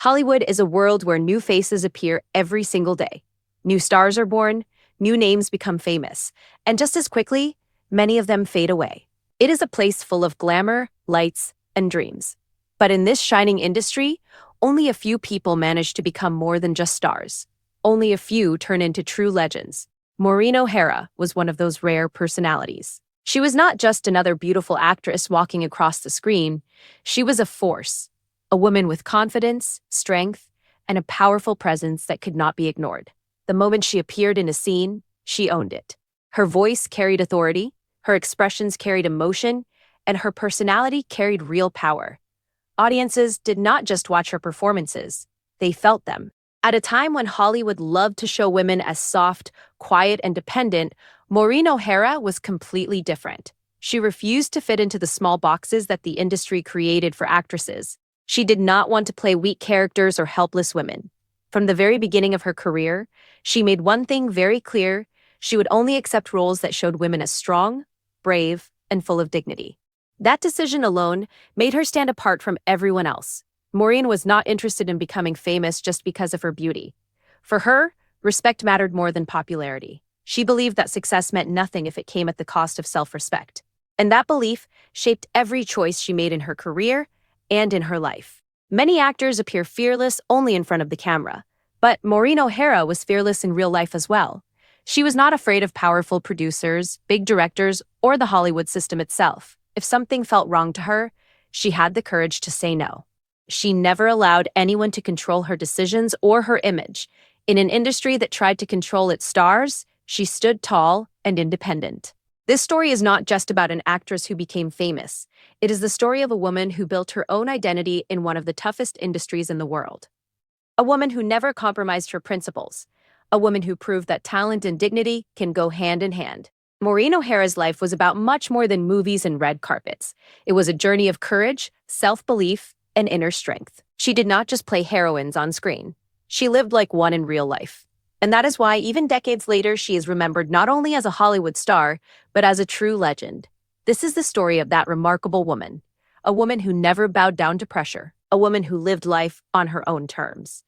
Hollywood is a world where new faces appear every single day. New stars are born, new names become famous, and just as quickly, many of them fade away. It is a place full of glamour, lights, and dreams. But in this shining industry, only a few people manage to become more than just stars. Only a few turn into true legends. Maureen O'Hara was one of those rare personalities. She was not just another beautiful actress walking across the screen. She was a force. A woman with confidence, strength, and a powerful presence that could not be ignored. The moment she appeared in a scene, she owned it. Her voice carried authority, her expressions carried emotion, and her personality carried real power. Audiences did not just watch her performances, they felt them. At a time when Hollywood loved to show women as soft, quiet, and dependent, Maureen O'Hara was completely different. She refused to fit into the small boxes that the industry created for actresses. She did not want to play weak characters or helpless women. From the very beginning of her career, she made one thing very clear: she would only accept roles that showed women as strong, brave, and full of dignity. That decision alone made her stand apart from everyone else. Maureen was not interested in becoming famous just because of her beauty. For her, respect mattered more than popularity. She believed that success meant nothing if it came at the cost of self-respect. And that belief shaped every choice she made in her career and in her life. Many actors appear fearless only in front of the camera, but Maureen O'Hara was fearless in real life as well. She was not afraid of powerful producers, big directors, or the Hollywood system itself. If something felt wrong to her, she had the courage to say no. She never allowed anyone to control her decisions or her image. In an industry that tried to control its stars, she stood tall and independent. This story is not just about an actress who became famous. It is the story of a woman who built her own identity in one of the toughest industries in the world. A woman who never compromised her principles. A woman who proved that talent and dignity can go hand in hand. Maureen O'Hara's life was about much more than movies and red carpets. It was a journey of courage, self-belief, and inner strength. She did not just play heroines on screen. She lived like one in real life. And that is why, even decades later, she is remembered not only as a Hollywood star, but as a true legend. This is the story of that remarkable woman. A woman who never bowed down to pressure. A woman who lived life on her own terms.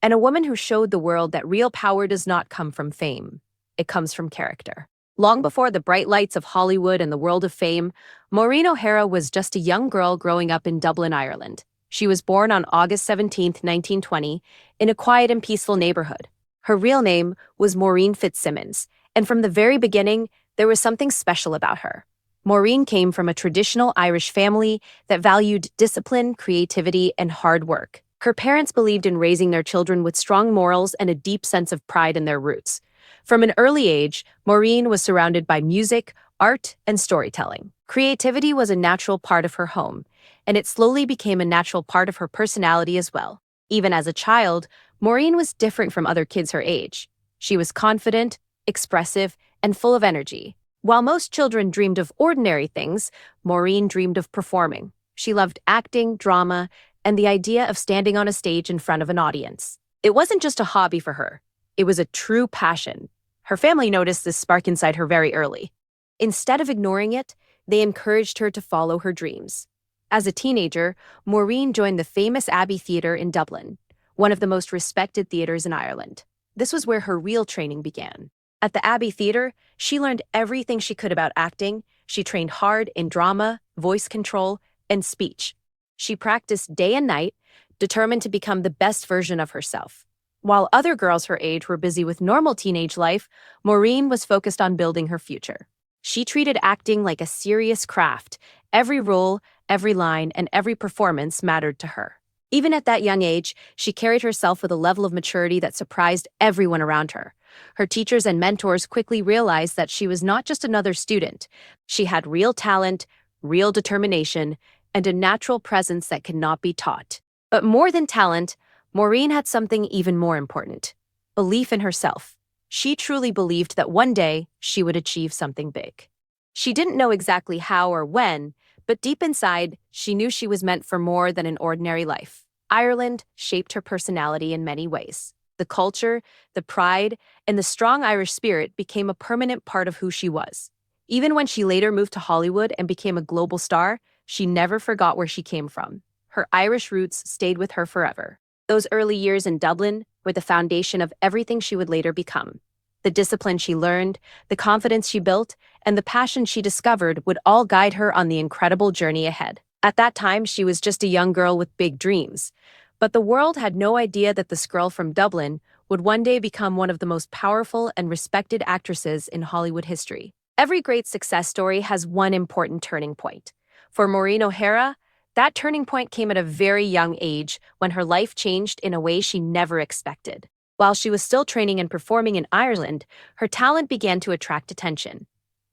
And a woman who showed the world that real power does not come from fame. It comes from character. Long before the bright lights of Hollywood and the world of fame, Maureen O'Hara was just a young girl growing up in Dublin, Ireland. She was born on August 17, 1920, in a quiet and peaceful neighborhood. Her real name was Maureen Fitzsimmons, and from the very beginning, there was something special about her. Maureen came from a traditional Irish family that valued discipline, creativity, and hard work. Her parents believed in raising their children with strong morals and a deep sense of pride in their roots. From an early age, Maureen was surrounded by music, art, and storytelling. Creativity was a natural part of her home, and it slowly became a natural part of her personality as well. Even as a child, Maureen was different from other kids her age. She was confident, expressive, and full of energy. While most children dreamed of ordinary things, Maureen dreamed of performing. She loved acting, drama, and the idea of standing on a stage in front of an audience. It wasn't just a hobby for her. It was a true passion. Her family noticed this spark inside her very early. Instead of ignoring it, they encouraged her to follow her dreams. As a teenager, Maureen joined the famous Abbey Theatre in Dublin, one of the most respected theatres in Ireland. This was where her real training began. At the Abbey Theatre, she learned everything she could about acting. She trained hard in drama, voice control, and speech. She practiced day and night, determined to become the best version of herself. While other girls her age were busy with normal teenage life, Maureen was focused on building her future. She treated acting like a serious craft. Every role, every line, and every performance mattered to her. Even at that young age, she carried herself with a level of maturity that surprised everyone around her. Her teachers and mentors quickly realized that she was not just another student. She had real talent, real determination, and a natural presence that cannot be taught. But more than talent, Maureen had something even more important: belief in herself. She truly believed that one day she would achieve something big. She didn't know exactly how or when, but deep inside, she knew she was meant for more than an ordinary life. Ireland shaped her personality in many ways. The culture, the pride, and the strong Irish spirit became a permanent part of who she was. Even when she later moved to Hollywood and became a global star, she never forgot where she came from. Her Irish roots stayed with her forever. Those early years in Dublin were the foundation of everything she would later become. The discipline she learned, the confidence she built, and the passion she discovered would all guide her on the incredible journey ahead. At that time, she was just a young girl with big dreams. But the world had no idea that this girl from Dublin would one day become one of the most powerful and respected actresses in Hollywood history. Every great success story has one important turning point. For Maureen O'Hara, that turning point came at a very young age when her life changed in a way she never expected. While she was still training and performing in Ireland, her talent began to attract attention.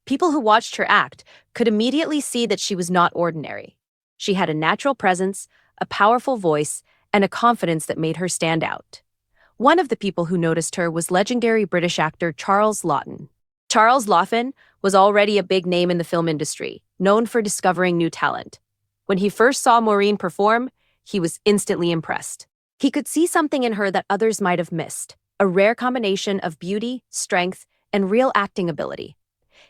People who watched her act could immediately see that she was not ordinary. She had a natural presence, a powerful voice, and a confidence that made her stand out. One of the people who noticed her was legendary British actor Charles Laughton. Charles Laughton was already a big name in the film industry, known for discovering new talent. When he first saw Maureen perform, he was instantly impressed. He could see something in her that others might have missed, a rare combination of beauty, strength, and real acting ability.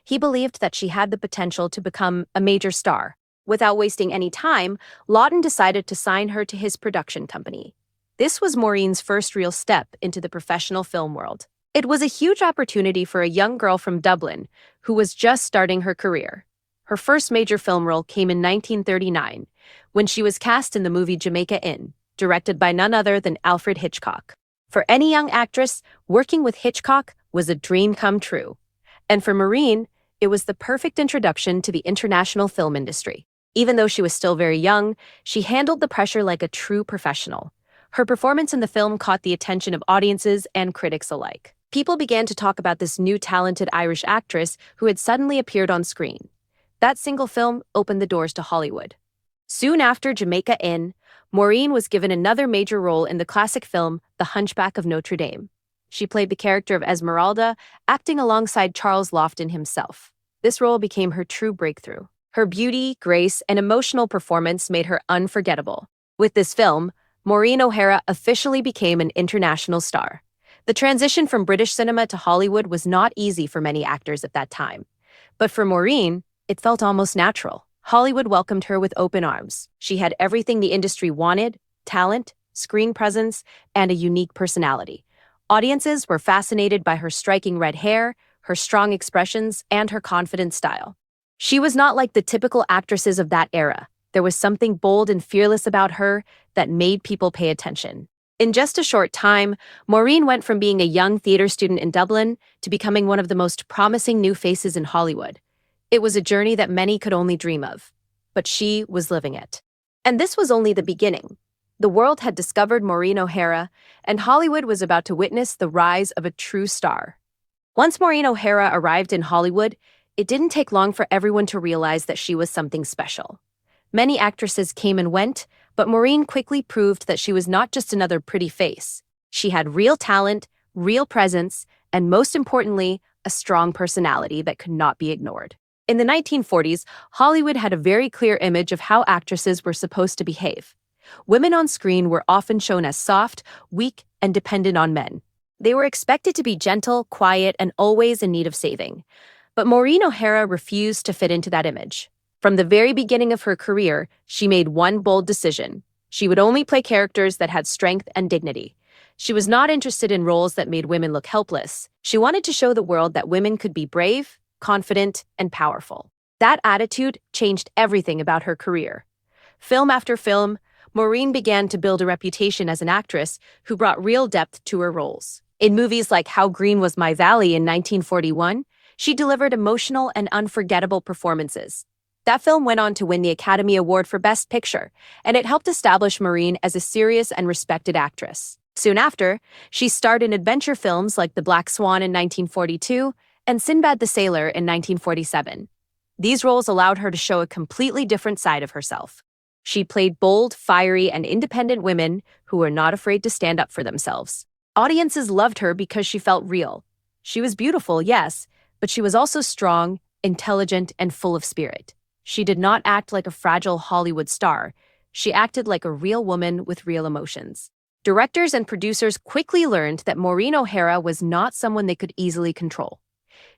He believed that she had the potential to become a major star. Without wasting any time, Laughton decided to sign her to his production company. This was Maureen's first real step into the professional film world. It was a huge opportunity for a young girl from Dublin who was just starting her career. Her first major film role came in 1939, when she was cast in the movie Jamaica Inn, directed by none other than Alfred Hitchcock. For any young actress, working with Hitchcock was a dream come true. And for Maureen, it was the perfect introduction to the international film industry. Even though she was still very young, she handled the pressure like a true professional. Her performance in the film caught the attention of audiences and critics alike. People began to talk about this new talented Irish actress who had suddenly appeared on screen. That single film opened the doors to Hollywood. Soon after Jamaica Inn, Maureen was given another major role in the classic film The Hunchback of Notre Dame. She played the character of Esmeralda, acting alongside Charles Laughton himself. This role became her true breakthrough. Her beauty, grace, and emotional performance made her unforgettable. With this film, Maureen O'Hara officially became an international star. The transition from British cinema to Hollywood was not easy for many actors at that time. But for Maureen, it felt almost natural. Hollywood welcomed her with open arms. She had everything the industry wanted: talent, screen presence, and a unique personality. Audiences were fascinated by her striking red hair, her strong expressions, and her confident style. She was not like the typical actresses of that era. There was something bold and fearless about her that made people pay attention. In just a short time, Maureen went from being a young theater student in Dublin to becoming one of the most promising new faces in Hollywood. It was a journey that many could only dream of, but she was living it. And this was only the beginning. The world had discovered Maureen O'Hara, and Hollywood was about to witness the rise of a true star. Once Maureen O'Hara arrived in Hollywood, it didn't take long for everyone to realize that she was something special. Many actresses came and went, but Maureen quickly proved that she was not just another pretty face. She had real talent, real presence, and most importantly, a strong personality that could not be ignored. In the 1940s, Hollywood had a very clear image of how actresses were supposed to behave. Women on screen were often shown as soft, weak, and dependent on men. They were expected to be gentle, quiet, and always in need of saving. But Maureen O'Hara refused to fit into that image. From the very beginning of her career, she made one bold decision. She would only play characters that had strength and dignity. She was not interested in roles that made women look helpless. She wanted to show the world that women could be brave, confident, and powerful. That attitude changed everything about her career. Film after film, Maureen began to build a reputation as an actress who brought real depth to her roles. In movies like How Green Was My Valley in 1941, she delivered emotional and unforgettable performances. That film went on to win the Academy Award for Best Picture, and it helped establish Maureen as a serious and respected actress. Soon after, she starred in adventure films like The Black Swan in 1942 and Sinbad the Sailor in 1947. These roles allowed her to show a completely different side of herself. She played bold, fiery, and independent women who were not afraid to stand up for themselves. Audiences loved her because she felt real. She was beautiful, yes, but she was also strong, intelligent, and full of spirit. She did not act like a fragile Hollywood star. She acted like a real woman with real emotions. Directors and producers quickly learned that Maureen O'Hara was not someone they could easily control.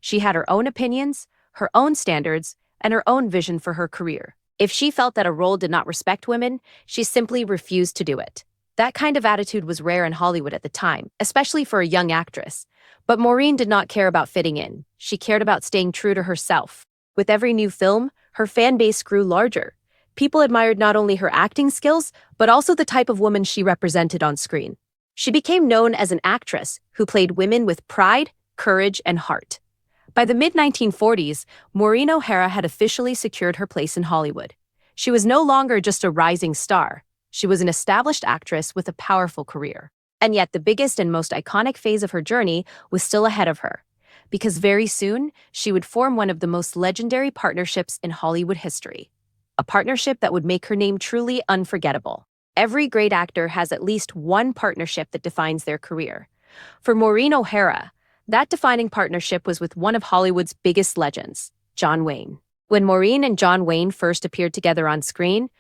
She had her own opinions, her own standards, and her own vision for her career. If she felt that a role did not respect women, she simply refused to do it. That kind of attitude was rare in Hollywood at the time, especially for a young actress. But Maureen did not care about fitting in. She cared about staying true to herself. With every new film, her fan base grew larger. People admired not only her acting skills, but also the type of woman she represented on screen. She became known as an actress who played women with pride, courage, and heart. By the mid-1940s, Maureen O'Hara had officially secured her place in Hollywood. She was no longer just a rising star. She was an established actress with a powerful career. And yet the biggest and most iconic phase of her journey was still ahead of her, because very soon she would form one of the most legendary partnerships in Hollywood history. A partnership that would make her name truly unforgettable. Every great actor has at least one partnership that defines their career. For Maureen O'Hara, that defining partnership was with one of Hollywood's biggest legends, John Wayne. When Maureen and John Wayne first appeared together on screen,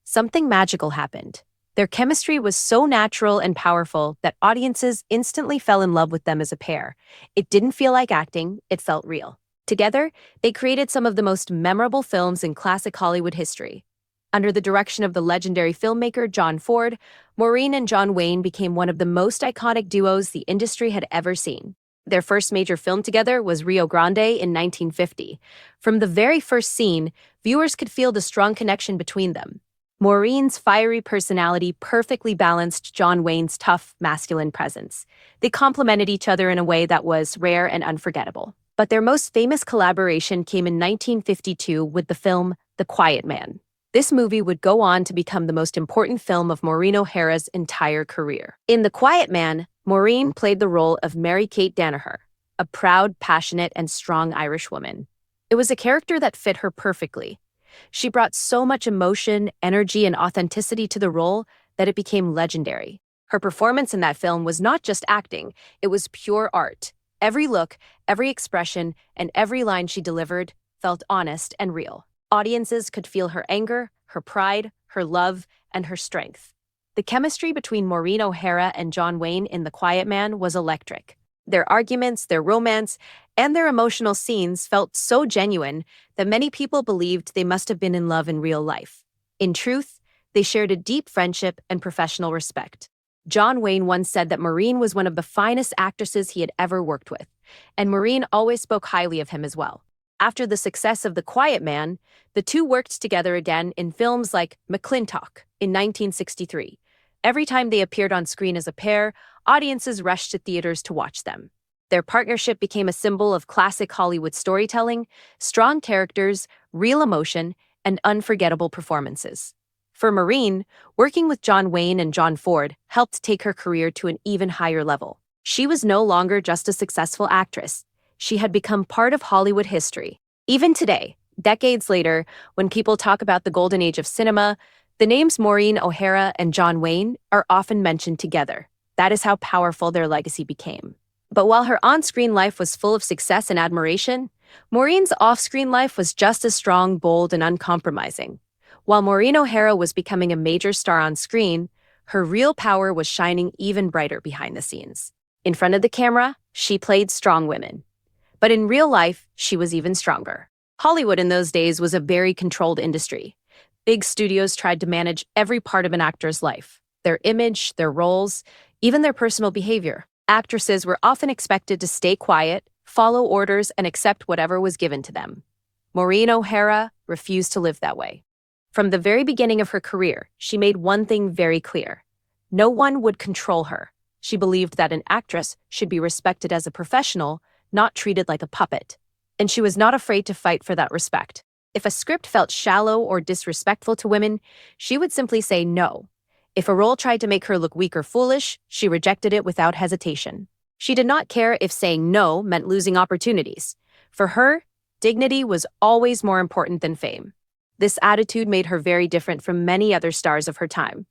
something magical happened. Their chemistry was so natural and powerful that audiences instantly fell in love with them as a pair. It didn't feel like acting, it felt real. Together, they created some of the most memorable films in classic Hollywood history. Under the direction of the legendary filmmaker John Ford, Maureen and John Wayne became one of the most iconic duos the industry had ever seen. Their first major film together was Rio Grande in 1950. From the very first scene, viewers could feel the strong connection between them. Maureen's fiery personality perfectly balanced John Wayne's tough, masculine presence. They complemented each other in a way that was rare and unforgettable. But their most famous collaboration came in 1952 with the film The Quiet Man. This movie would go on to become the most important film of Maureen O'Hara's entire career. In The Quiet Man, Maureen played the role of Mary Kate Danaher, a proud, passionate, and strong Irish woman. It was a character that fit her perfectly. She brought so much emotion, energy, and authenticity to the role that it became legendary. Her performance in that film was not just acting, it was pure art. Every look, every expression, and every line she delivered felt honest and real. Audiences could feel her anger, her pride, her love, and her strength. The chemistry between Maureen O'Hara and John Wayne in The Quiet Man was electric. Their arguments, their romance, and their emotional scenes felt so genuine that many people believed they must have been in love in real life. In truth, they shared a deep friendship and professional respect. John Wayne once said that Maureen was one of the finest actresses he had ever worked with, and Maureen always spoke highly of him as well. After the success of The Quiet Man, the two worked together again in films like McClintock in 1963. Every time they appeared on screen as a pair, audiences rushed to theaters to watch them. Their partnership became a symbol of classic Hollywood storytelling, strong characters, real emotion, and unforgettable performances. For Maureen, working with John Wayne and John Ford helped take her career to an even higher level. She was no longer just a successful actress. She had become part of Hollywood history. Even today, decades later, when people talk about the golden age of cinema, the names Maureen O'Hara and John Wayne are often mentioned together. That is how powerful their legacy became. But while her on-screen life was full of success and admiration, Maureen's off-screen life was just as strong, bold, and uncompromising. While Maureen O'Hara was becoming a major star on screen, her real power was shining even brighter behind the scenes. In front of the camera, she played strong women. But in real life, she was even stronger. Hollywood in those days was a very controlled industry. Big studios tried to manage every part of an actor's life, their image, their roles, even their personal behavior. Actresses were often expected to stay quiet, follow orders, and accept whatever was given to them. Maureen O'Hara refused to live that way. From the very beginning of her career, she made one thing very clear. No one would control her. She believed that an actress should be respected as a professional, not treated like a puppet. And she was not afraid to fight for that respect. If a script felt shallow or disrespectful to women, she would simply say no. If a role tried to make her look weak or foolish, she rejected it without hesitation. She did not care if saying no meant losing opportunities. For her, dignity was always more important than fame. This attitude made her very different from many other stars of her time.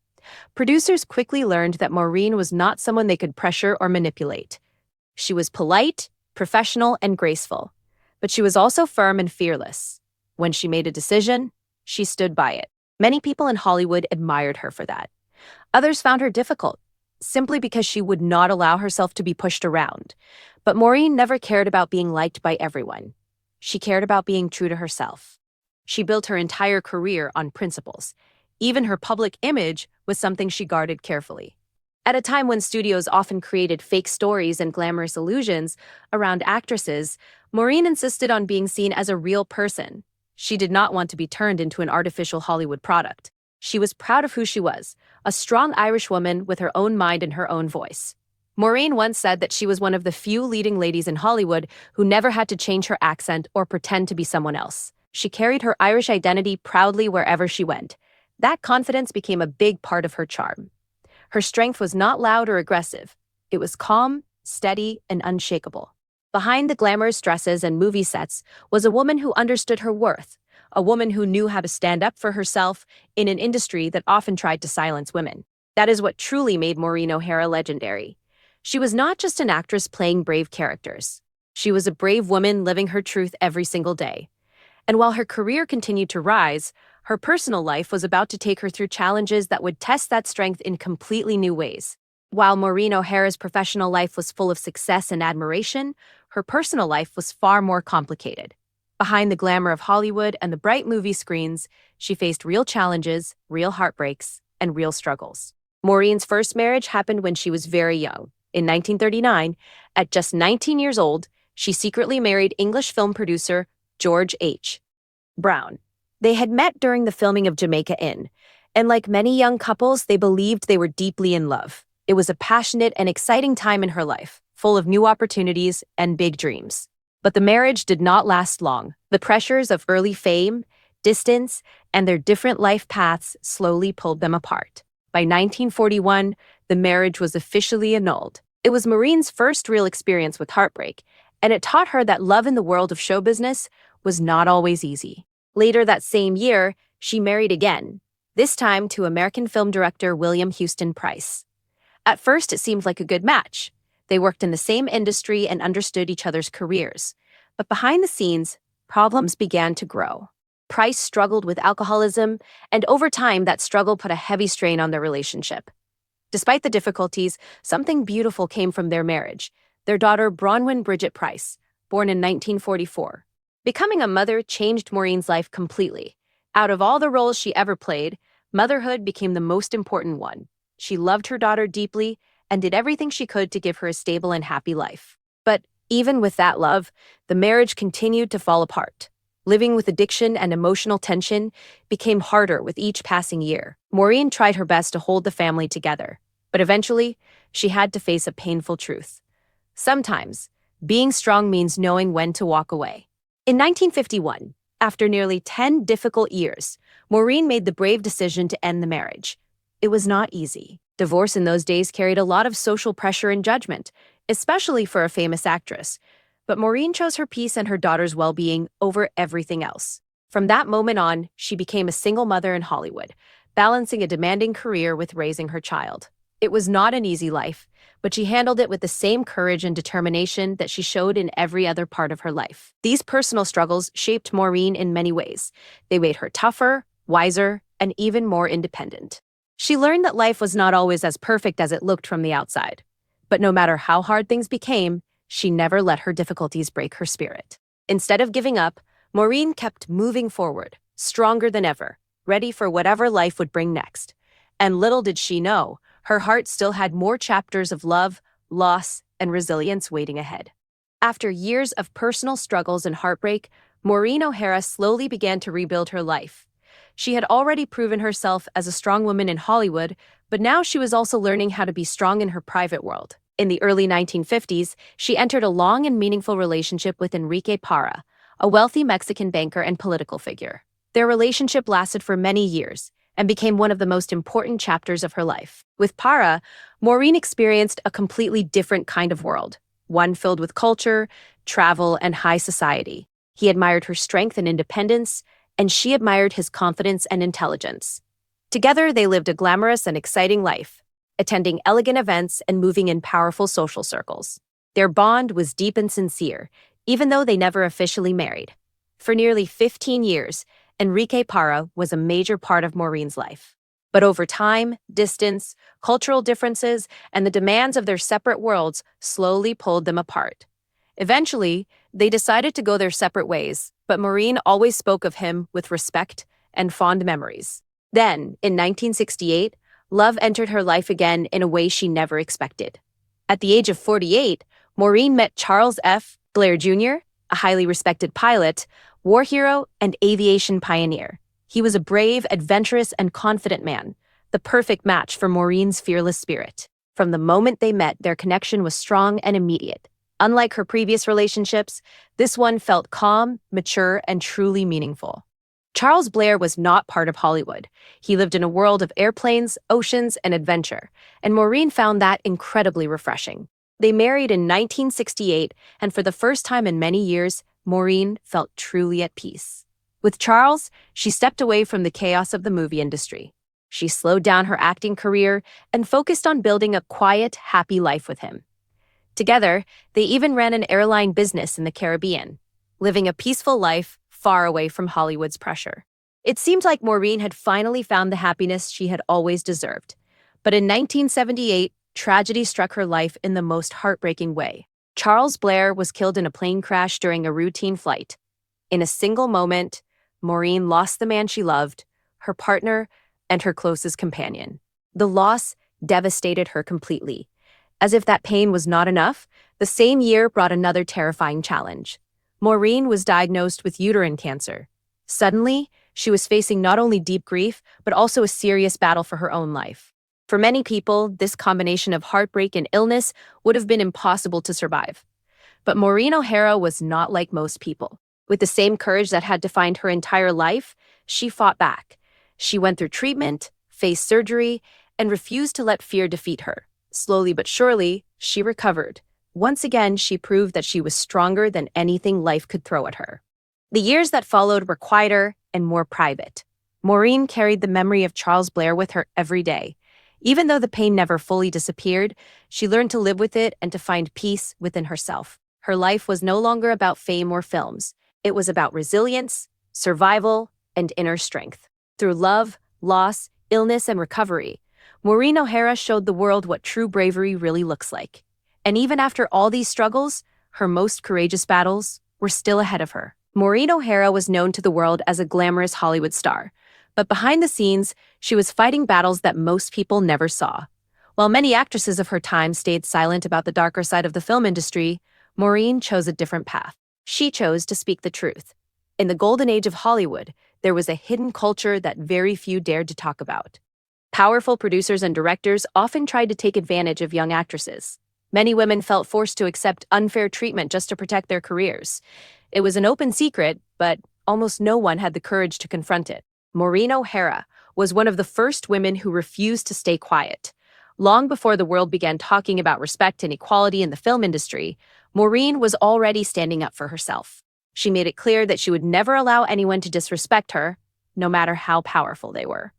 Producers quickly learned that Maureen was not someone they could pressure or manipulate. She was polite, professional, and graceful, but she was also firm and fearless. When she made a decision, she stood by it. Many people in Hollywood admired her for that. Others found her difficult, simply because she would not allow herself to be pushed around. But Maureen never cared about being liked by everyone. She cared about being true to herself. She built her entire career on principles. Even her public image was something she guarded carefully. At a time when studios often created fake stories and glamorous illusions around actresses, Maureen insisted on being seen as a real person. She did not want to be turned into an artificial Hollywood product. She was proud of who she was, a strong Irish woman with her own mind and her own voice. Maureen once said that she was one of the few leading ladies in Hollywood who never had to change her accent or pretend to be someone else. She carried her Irish identity proudly wherever she went. That confidence became a big part of her charm. Her strength was not loud or aggressive. It was calm, steady, and unshakable. Behind the glamorous dresses and movie sets was a woman who understood her worth, a woman who knew how to stand up for herself in an industry that often tried to silence women. That is what truly made Maureen O'Hara legendary. She was not just an actress playing brave characters. She was a brave woman living her truth every single day. And while her career continued to rise, her personal life was about to take her through challenges that would test that strength in completely new ways. While Maureen O'Hara's professional life was full of success and admiration, her personal life was far more complicated. Behind the glamour of Hollywood and the bright movie screens, she faced real challenges, real heartbreaks, and real struggles. Maureen's first marriage happened when she was very young. In 1939, at just 19 years old, she secretly married English film producer George H. Brown. They had met during the filming of Jamaica Inn, and like many young couples, they believed they were deeply in love. It was a passionate and exciting time in her life, full of new opportunities and big dreams. But the marriage did not last long. The pressures of early fame, distance, and their different life paths slowly pulled them apart. By 1941, the marriage was officially annulled. It was Maureen's first real experience with heartbreak, and it taught her that love in the world of show business was not always easy. Later that same year, she married again, this time to American film director William Houston Price. At first, it seemed like a good match. They worked in the same industry and understood each other's careers. But behind the scenes, problems began to grow. Price struggled with alcoholism, and over time, that struggle put a heavy strain on their relationship. Despite the difficulties, something beautiful came from their marriage. Their daughter, Bronwyn Bridget Price, born in 1944. Becoming a mother changed Maureen's life completely. Out of all the roles she ever played, motherhood became the most important one. She loved her daughter deeply and did everything she could to give her a stable and happy life. But even with that love, the marriage continued to fall apart. Living with addiction and emotional tension became harder with each passing year. Maureen tried her best to hold the family together, but eventually, she had to face a painful truth. Sometimes, being strong means knowing when to walk away. In 1951, after nearly 10 difficult years, Maureen made the brave decision to end the marriage. It was not easy. Divorce in those days carried a lot of social pressure and judgment, especially for a famous actress. But Maureen chose her peace and her daughter's well-being over everything else. From that moment on, she became a single mother in Hollywood, balancing a demanding career with raising her child. It was not an easy life, but she handled it with the same courage and determination that she showed in every other part of her life. These personal struggles shaped Maureen in many ways. They made her tougher, wiser, and even more independent. She learned that life was not always as perfect as it looked from the outside. But no matter how hard things became, she never let her difficulties break her spirit. Instead of giving up, Maureen kept moving forward, stronger than ever, ready for whatever life would bring next. And little did she know, her heart still had more chapters of love, loss, and resilience waiting ahead. After years of personal struggles and heartbreak, Maureen O'Hara slowly began to rebuild her life. She had already proven herself as a strong woman in Hollywood, but now she was also learning how to be strong in her private world. In the early 1950s, she entered a long and meaningful relationship with Enrique Parra, a wealthy Mexican banker and political figure. Their relationship lasted for many years and became one of the most important chapters of her life. With Parra, Maureen experienced a completely different kind of world, one filled with culture, travel, and high society. He admired her strength and independence, and she admired his confidence and intelligence. Together, they lived a glamorous and exciting life, attending elegant events and moving in powerful social circles. Their bond was deep and sincere, even though they never officially married. For nearly 15 years, Enrique Parra was a major part of Maureen's life. But over time, distance, cultural differences, and the demands of their separate worlds slowly pulled them apart. Eventually, they decided to go their separate ways, but Maureen always spoke of him with respect and fond memories. Then, in 1968, love entered her life again in a way she never expected. At the age of 48, Maureen met Charles F. Blair Jr., a highly respected pilot, war hero, and aviation pioneer. He was a brave, adventurous, and confident man, the perfect match for Maureen's fearless spirit. From the moment they met, their connection was strong and immediate. Unlike her previous relationships, this one felt calm, mature, and truly meaningful. Charles Blair was not part of Hollywood. He lived in a world of airplanes, oceans, and adventure, and Maureen found that incredibly refreshing. They married in 1968, and for the first time in many years, Maureen felt truly at peace. With Charles, she stepped away from the chaos of the movie industry. She slowed down her acting career and focused on building a quiet, happy life with him. Together, they even ran an airline business in the Caribbean, living a peaceful life far away from Hollywood's pressure. It seemed like Maureen had finally found the happiness she had always deserved. But in 1978, tragedy struck her life in the most heartbreaking way. Charles Blair was killed in a plane crash during a routine flight. In a single moment, Maureen lost the man she loved, her partner, and her closest companion. The loss devastated her completely. As if that pain was not enough, the same year brought another terrifying challenge. Maureen was diagnosed with uterine cancer. Suddenly, she was facing not only deep grief, but also a serious battle for her own life. For many people, this combination of heartbreak and illness would have been impossible to survive. But Maureen O'Hara was not like most people. With the same courage that had defined her entire life, she fought back. She went through treatment, faced surgery, and refused to let fear defeat her. Slowly but surely, she recovered. Once again, she proved that she was stronger than anything life could throw at her. The years that followed were quieter and more private. Maureen carried the memory of Charles Blair with her every day. Even though the pain never fully disappeared, she learned to live with it and to find peace within herself. Her life was no longer about fame or films. It was about resilience, survival, and inner strength. Through love, loss, illness, and recovery, Maureen O'Hara showed the world what true bravery really looks like. And even after all these struggles, her most courageous battles were still ahead of her. Maureen O'Hara was known to the world as a glamorous Hollywood star, but behind the scenes, she was fighting battles that most people never saw. While many actresses of her time stayed silent about the darker side of the film industry, Maureen chose a different path. She chose to speak the truth. In the golden age of Hollywood, there was a hidden culture that very few dared to talk about. Powerful producers and directors often tried to take advantage of young actresses. Many women felt forced to accept unfair treatment just to protect their careers. It was an open secret, but almost no one had the courage to confront it. Maureen O'Hara was one of the first women who refused to stay quiet. Long before the world began talking about respect and equality in the film industry, Maureen was already standing up for herself. She made it clear that she would never allow anyone to disrespect her, no matter how powerful they were.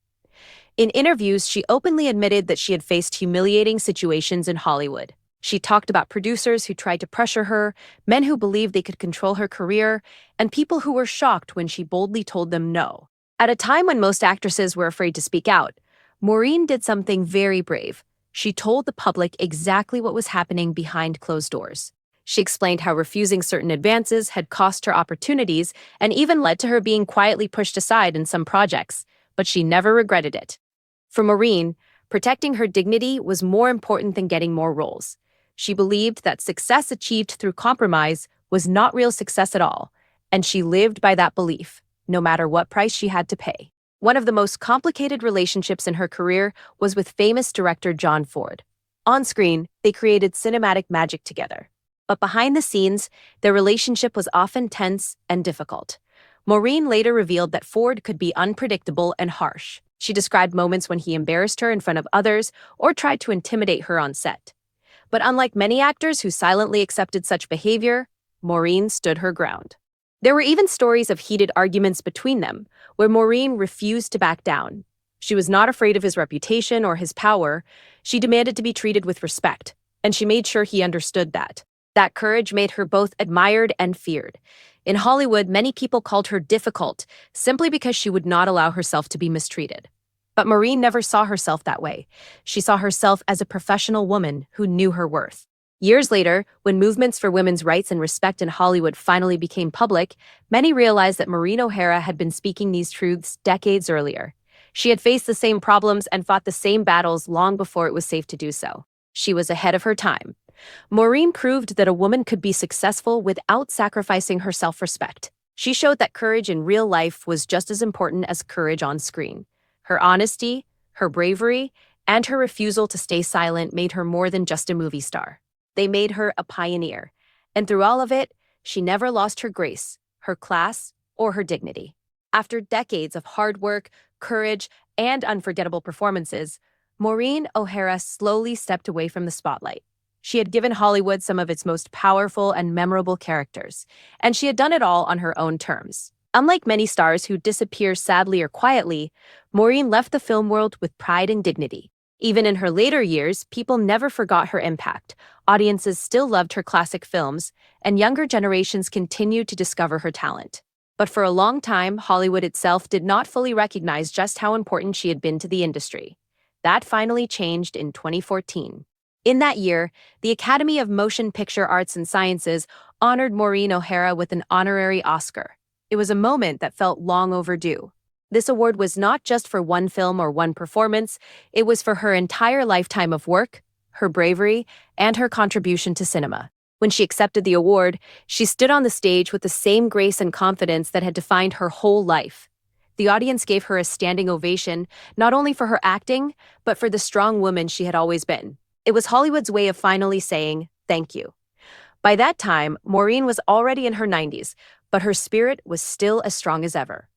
In interviews, she openly admitted that she had faced humiliating situations in Hollywood. She talked about producers who tried to pressure her, men who believed they could control her career, and people who were shocked when she boldly told them no. At a time when most actresses were afraid to speak out, Maureen did something very brave. She told the public exactly what was happening behind closed doors. She explained how refusing certain advances had cost her opportunities and even led to her being quietly pushed aside in some projects, but she never regretted it. For Maureen, protecting her dignity was more important than getting more roles. She believed that success achieved through compromise was not real success at all, and she lived by that belief, no matter what price she had to pay. One of the most complicated relationships in her career was with famous director John Ford. On screen, they created cinematic magic together. But behind the scenes, their relationship was often tense and difficult. Maureen later revealed that Ford could be unpredictable and harsh. She described moments when he embarrassed her in front of others or tried to intimidate her on set. But unlike many actors who silently accepted such behavior, Maureen stood her ground. There were even stories of heated arguments between them, where Maureen refused to back down. She was not afraid of his reputation or his power. She demanded to be treated with respect, and she made sure he understood that. That courage made her both admired and feared. In Hollywood, many people called her difficult simply because she would not allow herself to be mistreated. But Maureen never saw herself that way. She saw herself as a professional woman who knew her worth. Years later, when movements for women's rights and respect in Hollywood finally became public, many realized that Maureen O'Hara had been speaking these truths decades earlier. She had faced the same problems and fought the same battles long before it was safe to do so. She was ahead of her time. Maureen proved that a woman could be successful without sacrificing her self-respect. She showed that courage in real life was just as important as courage on screen. Her honesty, her bravery, and her refusal to stay silent made her more than just a movie star. They made her a pioneer. And through all of it, she never lost her grace, her class, or her dignity. After decades of hard work, courage, and unforgettable performances, Maureen O'Hara slowly stepped away from the spotlight. She had given Hollywood some of its most powerful and memorable characters, and she had done it all on her own terms. Unlike many stars who disappear sadly or quietly, Maureen left the film world with pride and dignity. Even in her later years, people never forgot her impact. Audiences still loved her classic films, and younger generations continued to discover her talent. But for a long time, Hollywood itself did not fully recognize just how important she had been to the industry. That finally changed in 2014. In that year, the Academy of Motion Picture Arts and Sciences honored Maureen O'Hara with an honorary Oscar. It was a moment that felt long overdue. This award was not just for one film or one performance, it was for her entire lifetime of work, her bravery, and her contribution to cinema. When she accepted the award, she stood on the stage with the same grace and confidence that had defined her whole life. The audience gave her a standing ovation, not only for her acting, but for the strong woman she had always been. It was Hollywood's way of finally saying, thank you. By that time, Maureen was already in her 90s, but her spirit was still as strong as ever.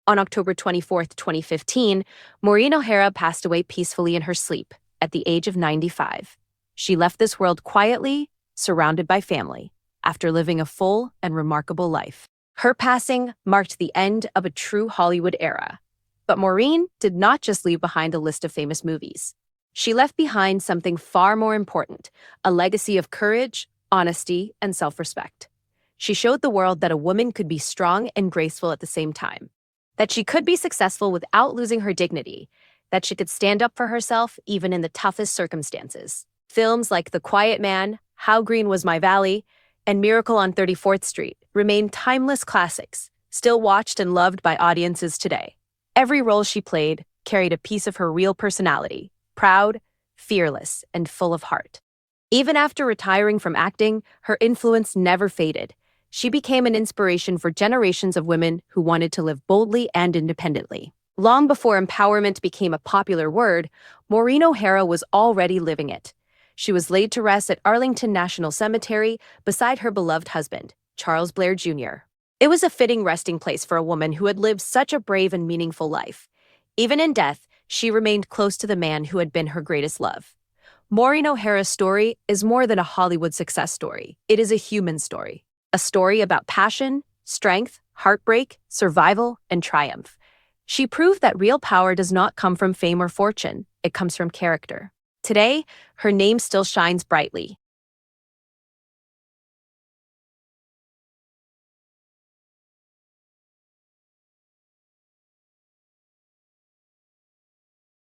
On October 24, 2015, Maureen O'Hara passed away peacefully in her sleep at the age of 95. She left this world quietly, surrounded by family, after living a full and remarkable life. Her passing marked the end of a true Hollywood era. But Maureen did not just leave behind a list of famous movies. She left behind something far more important, a legacy of courage, honesty, and self-respect. She showed the world that a woman could be strong and graceful at the same time, that she could be successful without losing her dignity, that she could stand up for herself even in the toughest circumstances. Films like The Quiet Man, How Green Was My Valley, and Miracle on 34th Street remain timeless classics, still watched and loved by audiences today. Every role she played carried a piece of her real personality, proud, fearless, and full of heart. Even after retiring from acting, her influence never faded. She became an inspiration for generations of women who wanted to live boldly and independently. Long before empowerment became a popular word, Maureen O'Hara was already living it. She was laid to rest at Arlington National Cemetery beside her beloved husband, Charles Blair Jr. It was a fitting resting place for a woman who had lived such a brave and meaningful life. Even in death, she remained close to the man who had been her greatest love. Maureen O'Hara's story is more than a Hollywood success story. It is a human story. A story about passion, strength, heartbreak, survival, and triumph. She proved that real power does not come from fame or fortune. It comes from character. Today, her name still shines brightly,